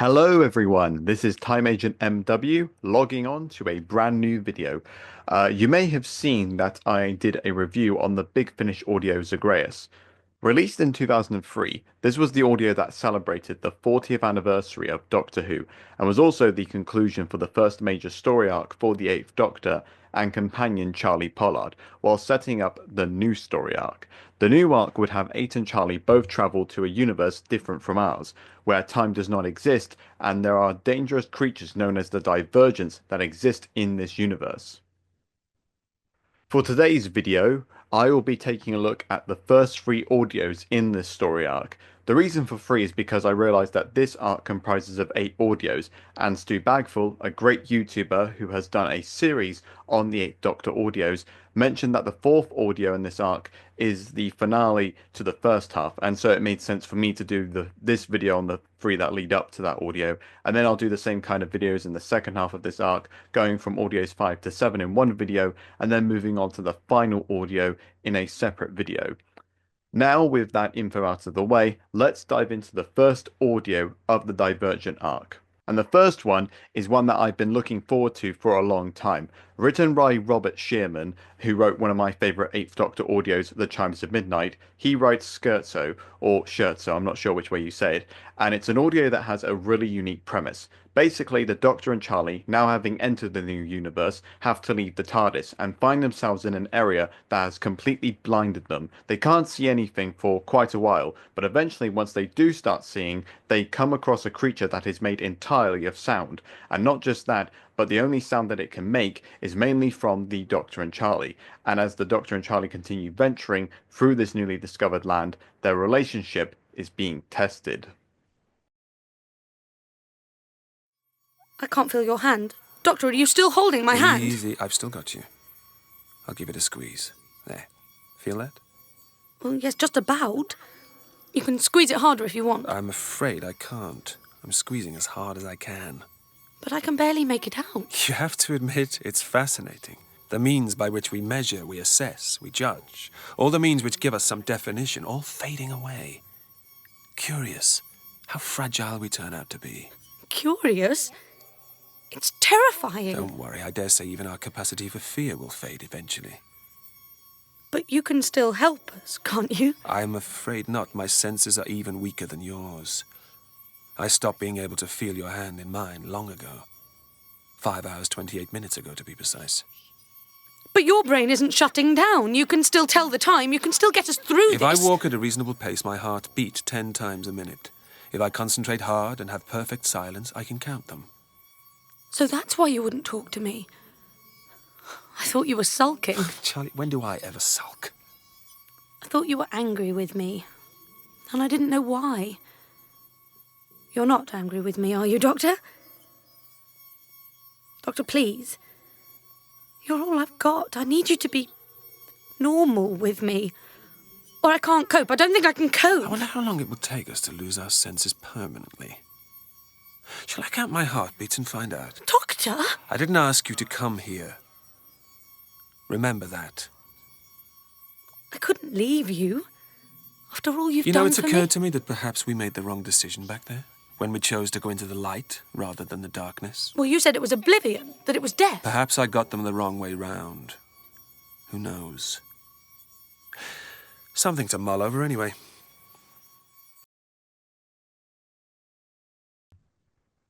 Hello everyone, this is Time Agent MW logging on to a brand new video. You may have seen that I did a review on the Big Finish audio Zagreus. Released in 2003, this was the audio that celebrated the 40th anniversary of Doctor Who and was also the conclusion for the first major story arc for the Eighth Doctor and companion Charley Pollard, while setting up the new story arc. The new arc would have 8 and Charlie both travel to a universe different from ours, where time does not exist and there are dangerous creatures known as the Divergents that exist in this universe. For today's video, I will be taking a look at the first 3 audios in this story arc. The reason for 3 is because I realised that this arc comprises of 8 audios, and Stu Bagfull, a great YouTuber who has done a series on the 8th Doctor audios, mentioned that the 4th audio in this arc is the finale to the first half, and so it made sense for me to do this video on the 3 that lead up to that audio, and then I'll do the same kind of videos in the second half of this arc, going from audios 5 to 7 in one video, and then moving on to the final audio in a separate video. Now, with that info out of the way, let's dive into the first audio of the Divergent Arc. And the first one is one that I've been looking forward to for a long time. Written by Robert Shearman, who wrote one of my favourite 8th Doctor audios, The Chimes of Midnight. He writes Scherzo, or Scherzo, I'm not sure which way you say it, and it's an audio that has a really unique premise. Basically, the Doctor and Charlie, now having entered the new universe, have to leave the TARDIS and find themselves in an area that has completely blinded them. They can't see anything for quite a while, but eventually once they do start seeing, they come across a creature that is made entirely of sound. And not just that, but the only sound that it can make is mainly from the Doctor and Charlie. And as the Doctor and Charlie continue venturing through this newly discovered land, their relationship is being tested. I can't feel your hand. Doctor, are you still holding my hand? Easy, I've still got you. I'll give it a squeeze. There. Feel that? Well, yes, just about. You can squeeze it harder if you want. I'm afraid I can't. I'm squeezing as hard as I can. But I can barely make it out. You have to admit, it's fascinating. The means by which we measure, we assess, we judge. All the means which give us some definition, all fading away. Curious how fragile we turn out to be. Curious? It's terrifying. Don't worry, I dare say even our capacity for fear will fade eventually. But you can still help us, can't you? I'm afraid not. My senses are even weaker than yours. I stopped being able to feel your hand in mine long ago. 5 hours, 28 minutes ago, to be precise. But your brain isn't shutting down. You can still tell the time. You can still get us through this. If I walk at a reasonable pace, my heart beats 10 times a minute. If I concentrate hard and have perfect silence, I can count them. So that's why you wouldn't talk to me. I thought you were sulking. Charlie, when do I ever sulk? I thought you were angry with me. And I didn't know why. You're not angry with me, are you, Doctor? Doctor, please. You're all I've got. I need you to be normal with me. Or I can't cope. I don't think I can cope. I wonder how long it will take us to lose our senses permanently. Shall I count my heartbeats and find out? Doctor? I didn't ask you to come here. Remember that. I couldn't leave you. After all you've done for me. You know, it's occurred to me that perhaps we made the wrong decision back there. When we chose to go into the light rather than the darkness. Well, you said it was oblivion, that it was death. Perhaps I got them the wrong way round. Who knows? Something to mull over anyway.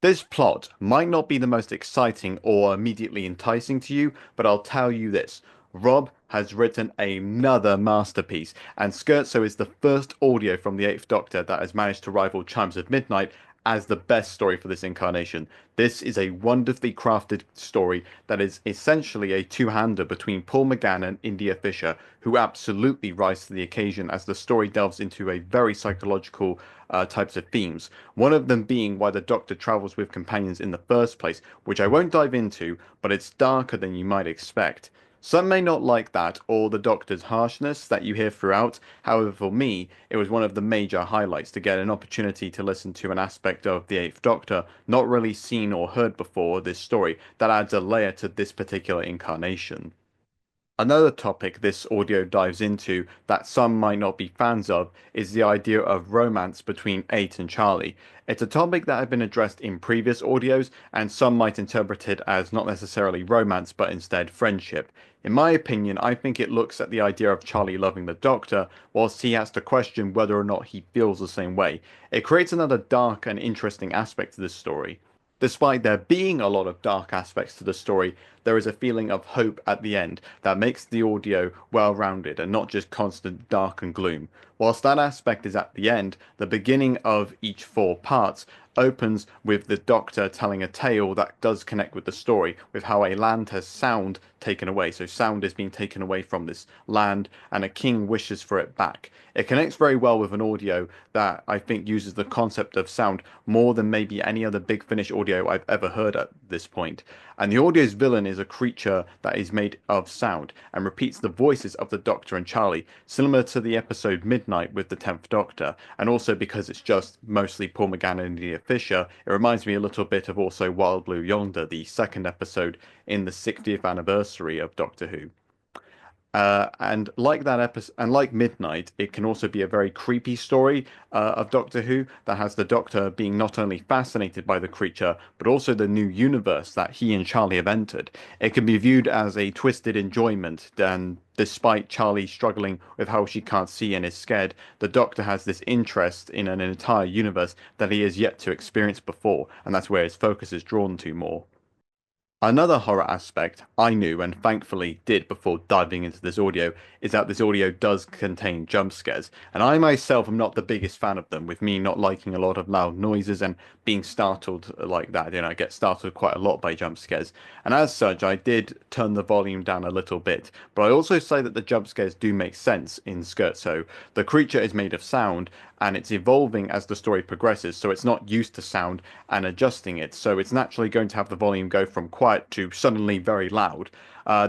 This plot might not be the most exciting or immediately enticing to you, but I'll tell you this. Rob has written another masterpiece, and Scherzo is the first audio from the 8th Doctor that has managed to rival Chimes of Midnight as the best story for this incarnation. This is a wonderfully crafted story that is essentially a two-hander between Paul McGann and India Fisher, who absolutely rise to the occasion as the story delves into a very psychological types of themes. One of them being why the Doctor travels with companions in the first place, which I won't dive into, but it's darker than you might expect. Some may not like that or the Doctor's harshness that you hear throughout. However, for me, it was one of the major highlights to get an opportunity to listen to an aspect of the 8th Doctor not really seen or heard before this story that adds a layer to this particular incarnation. Another topic this audio dives into that some might not be fans of is the idea of romance between 8 and Charlie. It's a topic that had been addressed in previous audios, and some might interpret it as not necessarily romance but instead friendship. In my opinion, I think it looks at the idea of Charlie loving the Doctor, whilst he has to question whether or not he feels the same way. It creates another dark and interesting aspect to this story. Despite there being a lot of dark aspects to the story, there is a feeling of hope at the end that makes the audio well-rounded and not just constant dark and gloom. Whilst that aspect is at the end, the beginning of each 4 parts opens with the Doctor telling a tale that does connect with the story, with how a land has sound taken away. So sound is being taken away from this land and a king wishes for it back. It connects very well with an audio that I think uses the concept of sound more than maybe any other Big Finish audio I've ever heard at this point. And the audio's villain is a creature that is made of sound and repeats the voices of the Doctor and Charlie, similar to the episode Midnight with the 10th Doctor. And also because it's just mostly Paul McGann and Leah Fisher, it reminds me a little bit of also Wild Blue Yonder, the second episode in the 60th anniversary of Doctor Who. And like that episode, and like Midnight, it can also be a very creepy story of Doctor Who that has the Doctor being not only fascinated by the creature, but also the new universe that he and Charlie have entered. It can be viewed as a twisted enjoyment, and despite Charlie struggling with how she can't see and is scared, the Doctor has this interest in an entire universe that he has yet to experience before, and that's where his focus is drawn to more. Another horror aspect I knew and thankfully did before diving into this audio is that this audio does contain jump scares, and I myself am not the biggest fan of them, with me not liking a lot of loud noises and being startled like that. I get startled quite a lot by jump scares, and as such I did turn the volume down a little bit, but I also say that the jump scares do make sense in Scherzo. The creature is made of sound and it's evolving as the story progresses, so it's not used to sound and adjusting it, so it's naturally going to have the volume go from quiet to suddenly very loud.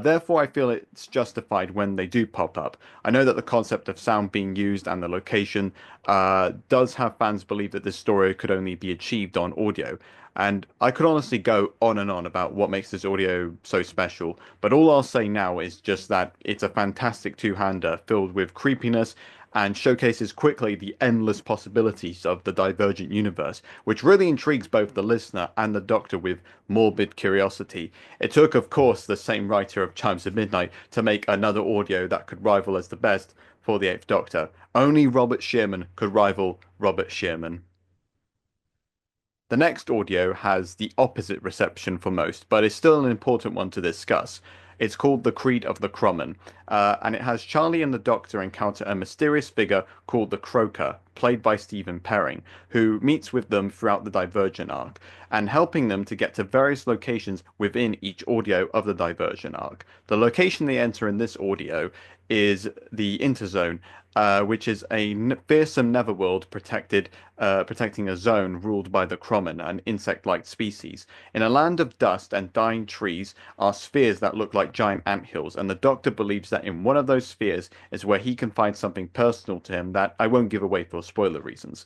Therefore, I feel it's justified when they do pop up. I know that the concept of sound being used and the location does have fans believe that this story could only be achieved on audio. And I could honestly go on and on about what makes this audio so special, but all I'll say now is just that it's a fantastic two-hander filled with creepiness and showcases quickly the endless possibilities of the Divergent universe, which really intrigues both the listener and the Doctor with morbid curiosity. It took, of course, the same writer of Chimes of Midnight to make another audio that could rival as the best for the 8th Doctor. Only Robert Shearman could rival Robert Shearman. The next audio has the opposite reception for most, but is still an important one to discuss. It's called The Creed of the Crumman, and it has Charlie and the Doctor encounter a mysterious figure called the Croaker, played by Stephen Perring, who meets with them throughout the Divergent Arc, and helping them to get to various locations within each audio of the Divergent Arc. The location they enter in this audio is the Interzone, which is a fearsome netherworld protecting a zone ruled by the Crumman, an insect-like species. In a land of dust and dying trees are spheres that look like giant anthills, and the Doctor believes that in one of those spheres is where he can find something personal to him that I won't give away for spoiler reasons.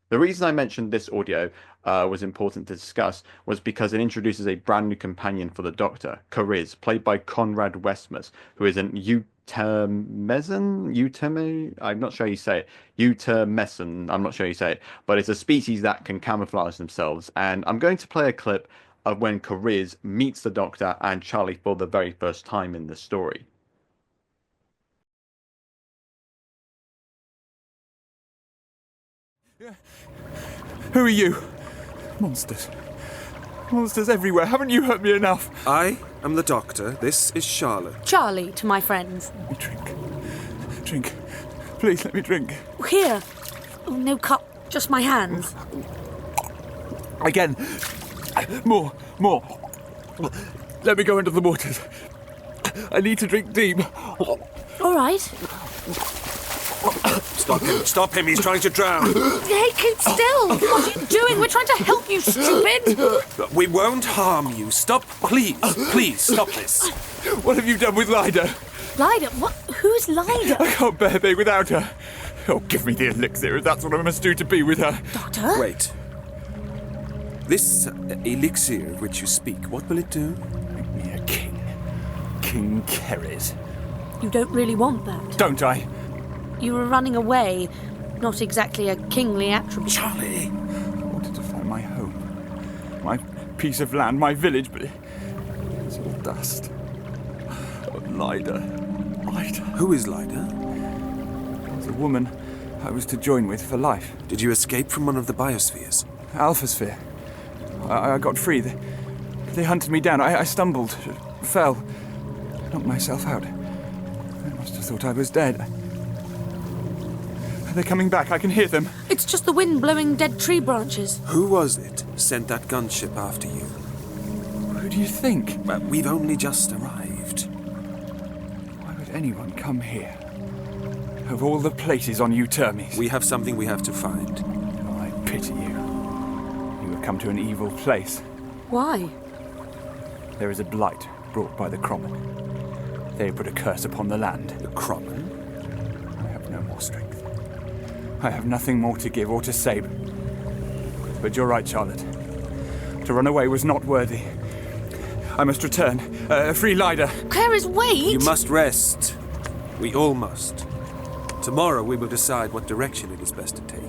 The reason I mentioned this audio was important to discuss was because it introduces a brand new companion for the Doctor, Cariz, played by Conrad Westmus, who is an I'm not sure how you say it. Utermeson, I'm not sure how you say it, but it's a species that can camouflage themselves. And I'm going to play a clip of when Cariz meets the Doctor and Charlie for the very first time in the story. Who are you? Monsters. Monsters everywhere. Haven't you hurt me enough? I am the Doctor. This is Charlotte. Charlie to my friends. Let me drink. Drink. Please let me drink. Here. Oh, no cup, just my hands. Again. More. Let me go under the waters. I need to drink deep. All right. Stop him. He's trying to drown. Hey, keep still. What are you doing? We're trying to help you, stupid. We won't harm you. Stop, please. Please, stop this. What have you done with Lyda? Lyda? What? Who's Lyda? I can't bear being without her. Oh, give me the elixir if that's what I must do to be with her. Doctor? Wait. This elixir of which you speak, what will it do? Make me a king. King Keres. You don't really want that. Don't I? You were running away. Not exactly a kingly attribute. Charlie! I wanted to find my home. My piece of land, my village, but it's all dust. Oh, Lyda. Lyda. Who is Lyda? It's a woman I was to join with for life. Did you escape from one of the biospheres? Alphasphere. I got free. They hunted me down. I stumbled, fell, knocked myself out. They must have thought I was dead. They're coming back. I can hear them. It's just the wind blowing dead tree branches. Who was it sent that gunship after you? Who do you think? Well, we've only just arrived. Why would anyone come here? Of all the places on Utermis. We have something we have to find. Oh, I pity you. You have come to an evil place. Why? There is a blight brought by the Crommen. They put a curse upon the land. The Crommen? I have no more strength. I have nothing more to give or to say. But you're right, Charlotte. To run away was not worthy. I must return. Free Lyda. Clarice, wait! You must rest. We all must. Tomorrow we will decide what direction it is best to take.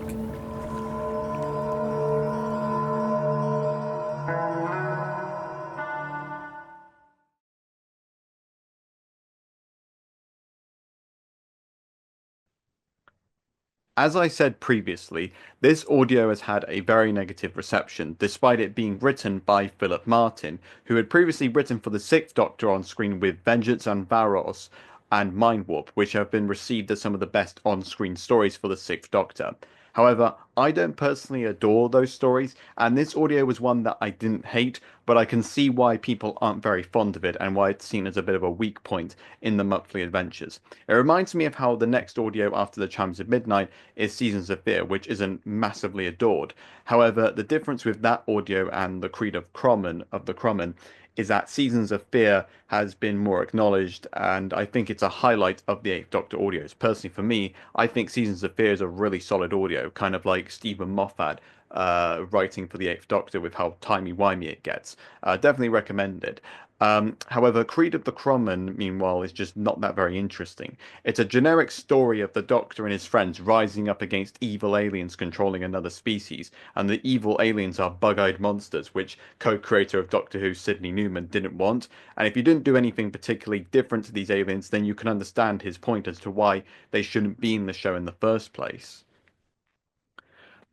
As I said previously, this audio has had a very negative reception, despite it being written by Philip Martin, who had previously written for the Sixth Doctor on screen with Vengeance and Varos and Mind Warp, which have been received as some of the best on-screen stories for the Sixth Doctor. However, I don't personally adore those stories, and this audio was one that I didn't hate, but I can see why people aren't very fond of it and why it's seen as a bit of a weak point in the monthly adventures. It reminds me of how the next audio after the Chimes of Midnight is Seasons of Fear, which isn't massively adored. However, the difference with that audio and the Creed of the Crommen is that Seasons of Fear has been more acknowledged, and I think it's a highlight of the Eighth Doctor audios. Personally, for me, I think Seasons of Fear is a really solid audio, kind of like Stephen Moffat writing for the Eighth Doctor with how timey-wimey it gets. Definitely recommended. However, Creed of the Crommen, meanwhile, is just not that very interesting. It's a generic story of the Doctor and his friends rising up against evil aliens controlling another species, and the evil aliens are bug-eyed monsters, which co-creator of Doctor Who, Sidney Newman, didn't want. And if you didn't do anything particularly different to these aliens, then you can understand his point as to why they shouldn't be in the show in the first place.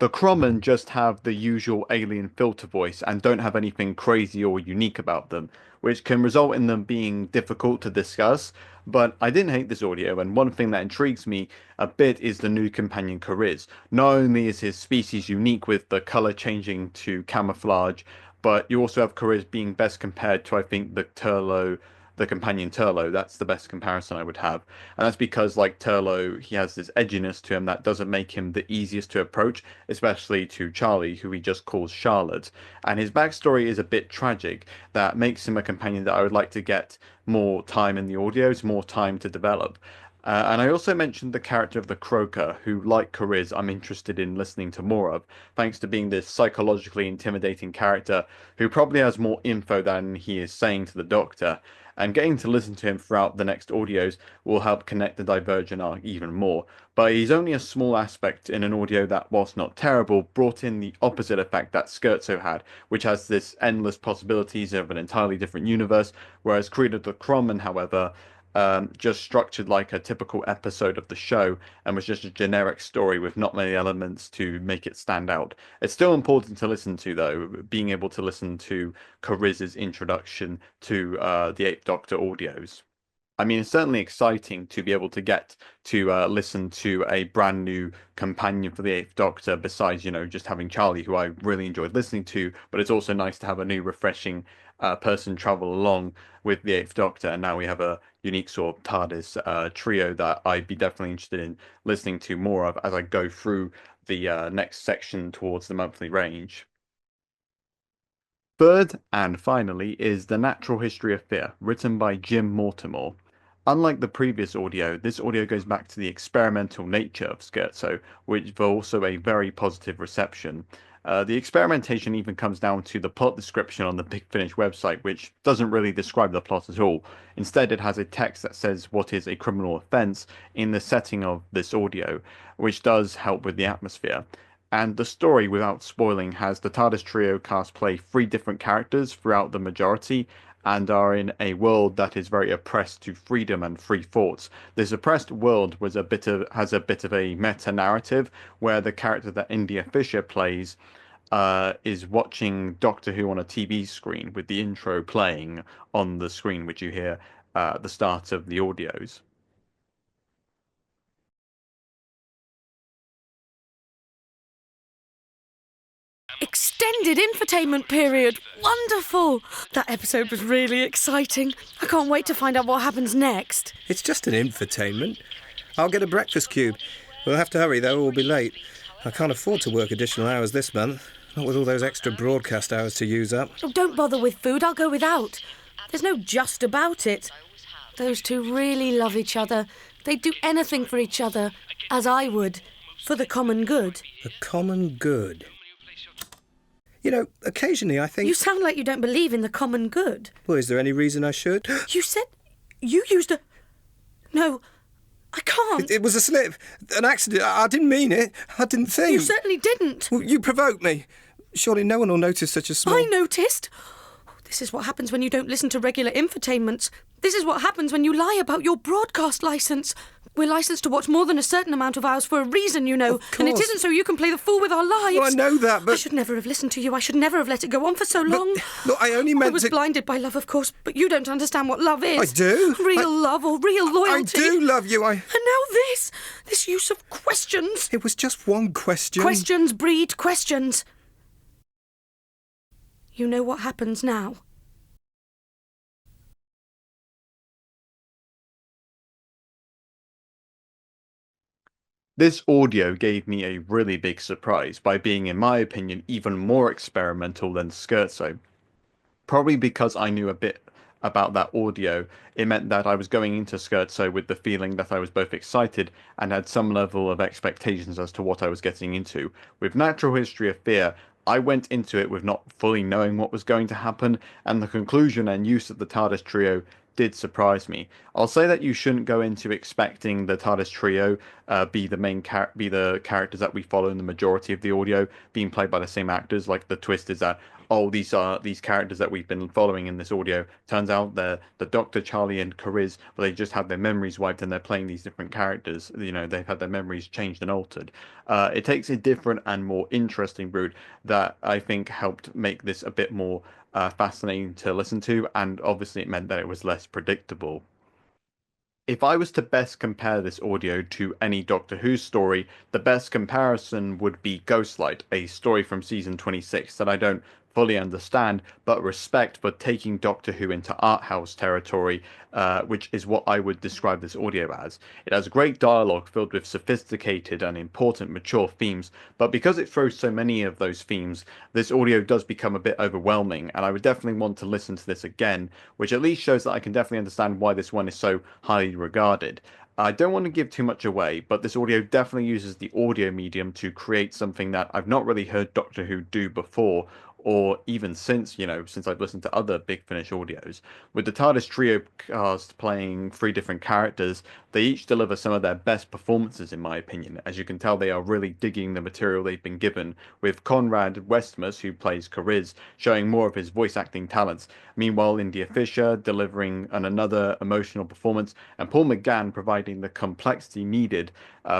The Crommen just have the usual alien filter voice and don't have anything crazy or unique about them, which can result in them being difficult to discuss. But I didn't hate this audio, and one thing that intrigues me a bit is the new companion Kariz. Not only is his species unique with the color changing to camouflage, but you also have Kariz being best compared to, I think, the companion Turlo. That's the best comparison I would have. And that's because, like Turlo, he has this edginess to him that doesn't make him the easiest to approach, especially to Charlie, who he just calls Charlotte. And his backstory is a bit tragic, that makes him a companion that I would like to get more time in the audios, more time to develop. And I also mentioned the character of the Croaker, who, like Kariz, I'm interested in listening to more of, thanks to being this psychologically intimidating character who probably has more info than he is saying to the Doctor. And getting to listen to him throughout the next audios will help connect the Divergent Arc even more. But he's only a small aspect in an audio that, whilst not terrible, brought in the opposite effect that Scherzo had, which has this endless possibilities of an entirely different universe, whereas Creed of the Crommen, however, just structured like a typical episode of the show and was just a generic story with not many elements to make it stand out. It's still important to listen to, though, being able to listen to Kariz's introduction to the Eighth Doctor audios. I mean, it's certainly exciting to be able to get to listen to a brand new companion for the Eighth Doctor, besides, just having Charlie, who I really enjoyed listening to, but it's also nice to have a new, refreshing person travel along with the Eighth Doctor, and now we have a unique sort of TARDIS trio that I'd be definitely interested in listening to more of as I go through the next section towards the monthly range. Third and finally is The Natural History of Fear, written by Jim Mortimore. Unlike the previous audio, this audio goes back to the experimental nature of Scherzo, which was also a very positive reception. The experimentation even comes down to the plot description on the Big Finish website, which doesn't really describe the plot at all. Instead, it has a text that says what is a criminal offence in the setting of this audio, which does help with the atmosphere. And the story, without spoiling, has the TARDIS trio cast play 3 different characters throughout the majority, and are in a world that is very oppressed to freedom and free thoughts. This oppressed world has a bit of a meta narrative where the character that India Fisher plays is watching Doctor Who on a TV screen with the intro playing on the screen, which you hear at the start of the audios. Extended infotainment period. Wonderful. That episode was really exciting. I can't wait to find out what happens next. It's just an infotainment. I'll get a breakfast cube. We'll have to hurry though, or we'll be late. I can't afford to work additional hours this month. Not with all those extra broadcast hours to use up. Oh, don't bother with food. I'll go without. There's no just about it. Those two really love each other. They'd do anything for each other, as I would, for the common good. The common good. You know, occasionally I think... You sound like you don't believe in the common good. Well, is there any reason I should? You said you used a... No, I can't. It was a slip. An accident. I didn't mean it. I didn't think. You certainly didn't. Well, you provoked me. Surely no one will notice such a small... I noticed. This is what happens when you don't listen to regular infotainments. This is what happens when you lie about your broadcast licence. We're licensed to watch more than a certain amount of hours for a reason, you know. And it isn't so you can play the fool with our lives. Well, I know that, but... I should never have listened to you. I should never have let it go on for so long. Look, I only meant I was blinded by love, of course, but you don't understand what love is. I do. Real love or real loyalty. I do love you, And now this use of questions. It was just one question. Questions breed questions. You know what happens now? This audio gave me a really big surprise by being, in my opinion, even more experimental than Scherzo. Probably because I knew a bit about that audio, it meant that I was going into Scherzo with the feeling that I was both excited and had some level of expectations as to what I was getting into. With Natural History of Fear, I went into it with not fully knowing what was going to happen, and the conclusion and use of the TARDIS trio did surprise me. I'll say that you shouldn't go into expecting the TARDIS trio be the characters that we follow in the majority of the audio being played by the same actors. Like, the twist is that, oh, these are these characters that we've been following in this audio. Turns out they're the Doctor, Charley, and Cariz, but they just had their memories wiped and they're playing these different characters. You know, they've had their memories changed and altered. It takes a different and more interesting route that I think helped make this a bit more fascinating to listen to, and obviously it meant that it was less predictable. If I was to best compare this audio to any Doctor Who story, the best comparison would be Ghostlight, a story from season 26 that I don't fully understand, but respect for taking Doctor Who into art house territory, which is what I would describe this audio as. It has great dialogue filled with sophisticated and important mature themes, but because it throws so many of those themes, this audio does become a bit overwhelming, and I would definitely want to listen to this again, which at least shows that I can definitely understand why this one is so highly regarded. I don't want to give too much away, but this audio definitely uses the audio medium to create something that I've not really heard Doctor Who do before, or even since I've listened to other Big Finish audios. With the TARDIS trio cast playing 3 different characters, they each deliver some of their best performances, in my opinion. As you can tell, they are really digging the material they've been given, with Conrad Westmus, who plays Cariz, showing more of his voice acting talents. Meanwhile, India Fisher delivering another emotional performance, and Paul McGann providing the complexity needed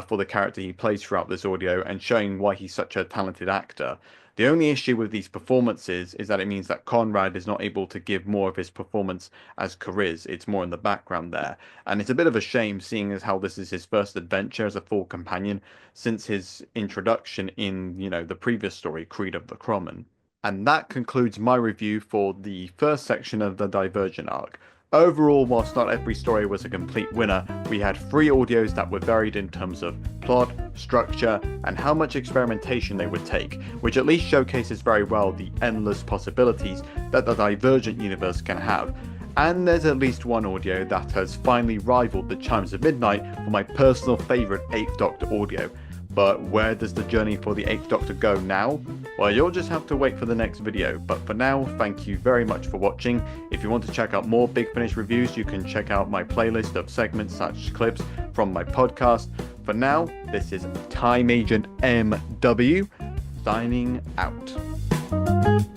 for the character he plays throughout this audio, and showing why he's such a talented actor. The only issue with these performances is that it means that Conrad is not able to give more of his performance as Cariz. It's more in the background there. And it's a bit of a shame, seeing as how this is his first adventure as a full companion since his introduction in, the previous story, Creed of the Crommen. And that concludes my review for the first section of the Divergent Arc. Overall, whilst not every story was a complete winner, we had 3 audios that were varied in terms of plot, structure, and how much experimentation they would take, which at least showcases very well the endless possibilities that the Divergent universe can have. And there's at least one audio that has finally rivaled the Chimes of Midnight for my personal favourite 8th Doctor audio. But where does the journey for the 8th Doctor go now? Well, you'll just have to wait for the next video. But for now, thank you very much for watching. If you want to check out more Big Finish reviews, you can check out my playlist of segments such clips from my podcast. For now, this is Time Agent MW signing out.